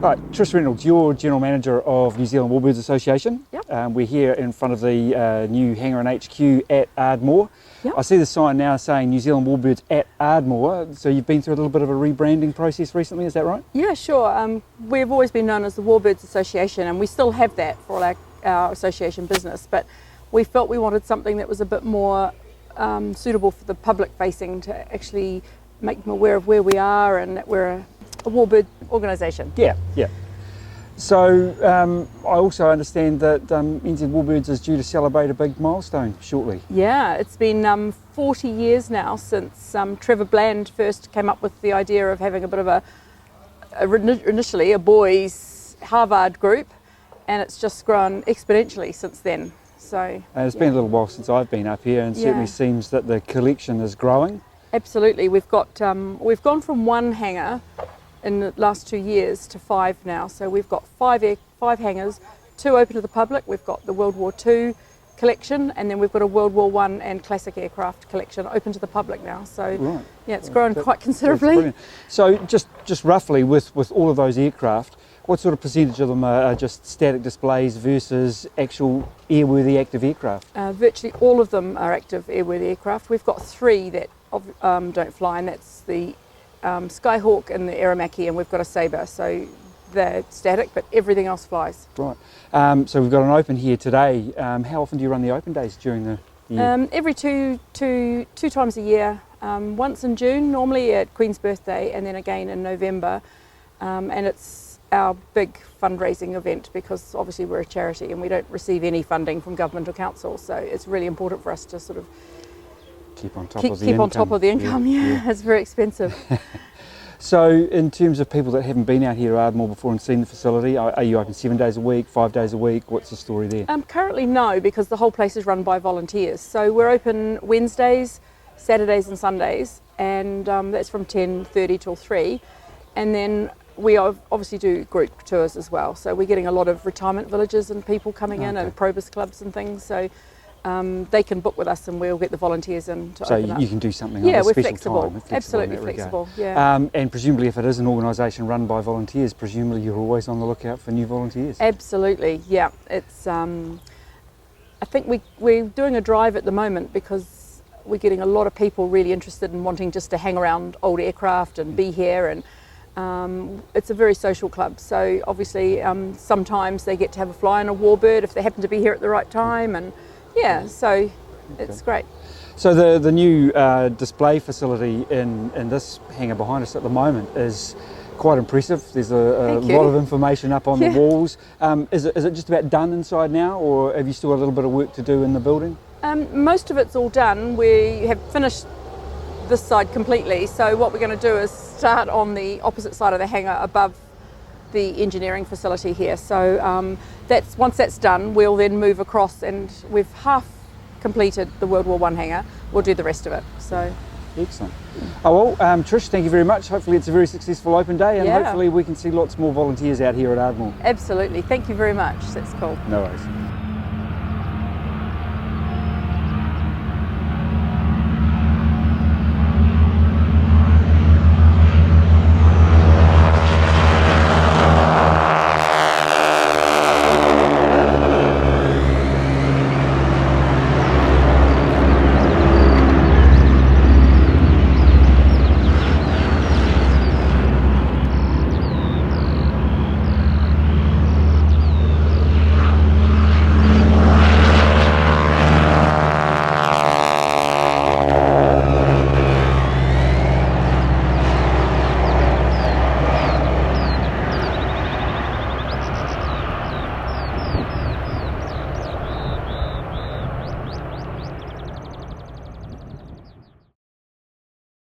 All right, Trish Reynolds, you're General Manager of New Zealand Warbirds Association. Yep. We're here in front of the new hangar and HQ at Ardmore. Yep. I see the sign now saying New Zealand Warbirds at Ardmore, so you've been through a little bit of a rebranding process recently, is that right? Yeah, sure. We've always been known as the Warbirds Association, and we still have that for our association business, but we felt we wanted something that was a bit more suitable for the public facing, to actually make them aware of where we are and that we're a warbird organisation. Yeah. So I also understand that NZ Warbirds is due to celebrate a big milestone shortly. Yeah, it's been 40 years now since Trevor Bland first came up with the idea of having a bit of initially a boys Harvard group, and it's just grown exponentially since then. So And it's been a little while since I've been up here, and it certainly seems that the collection is growing. Absolutely, we've gone from one hangar in the last 2 years to 5 now. So we've got five hangars, 2 open to the public. We've got the World War II collection, and then we've got a World War I and classic aircraft collection open to the public now. So right. Yeah, it's grown quite considerably. So just roughly with all of those aircraft, what sort of percentage of them are just static displays versus actual airworthy active aircraft? Virtually all of them are active airworthy aircraft. We've got 3 that don't fly, and that's the Skyhawk and the Aeromachy, and we've got a Sabre. So they're static, but everything else flies. Right. So we've got an open here today. How often do you run the open days during the year? Every two times a year. Once in June, normally at Queen's birthday, and then again in November. And it's our big fundraising event, because obviously we're a charity and we don't receive any funding from government or council. So it's really important for us to sort of keep on top of the income. Yeah. It's very expensive. So in terms of people that haven't been out here at Ardmore before and seen the facility, are you open 7 days a week, 5 days a week? What's the story there? Currently no, because the whole place is run by volunteers. So we're open Wednesdays, Saturdays and Sundays, and that's from 10:30 till 3. And then we obviously do group tours as well. So we're getting a lot of retirement villages and people coming in, and probus clubs and things. So they can book with us, and we'll get the volunteers in to open up. So you can do something on a we're special flexible. time. Absolutely flexible. Yeah. And presumably, if it is an organisation run by volunteers, presumably you're always on the lookout for new volunteers. Absolutely. Yeah. It's. I think we're doing a drive at the moment because we're getting a lot of people really interested in wanting just to hang around old aircraft and be here, and it's a very social club. So obviously, sometimes they get to have a fly on a warbird if they happen to be here at the right time, and so it's great. So the new display facility in this hangar behind us at the moment is quite impressive. There's a lot of information up on the walls. Is it just about done inside now, or have you still got a little bit of work to do in the building? Most of it's all done. We have finished this side completely. So what we're going to do is start on the opposite side of the hangar above the engineering facility here. So once that's done, we'll then move across, and we've half completed the World War I hangar. We'll do the rest of it. So excellent. Oh well, Trish, thank you very much. Hopefully it's a very successful open day, and hopefully we can see lots more volunteers out here at Ardmore. Absolutely. Thank you very much. That's cool. No worries.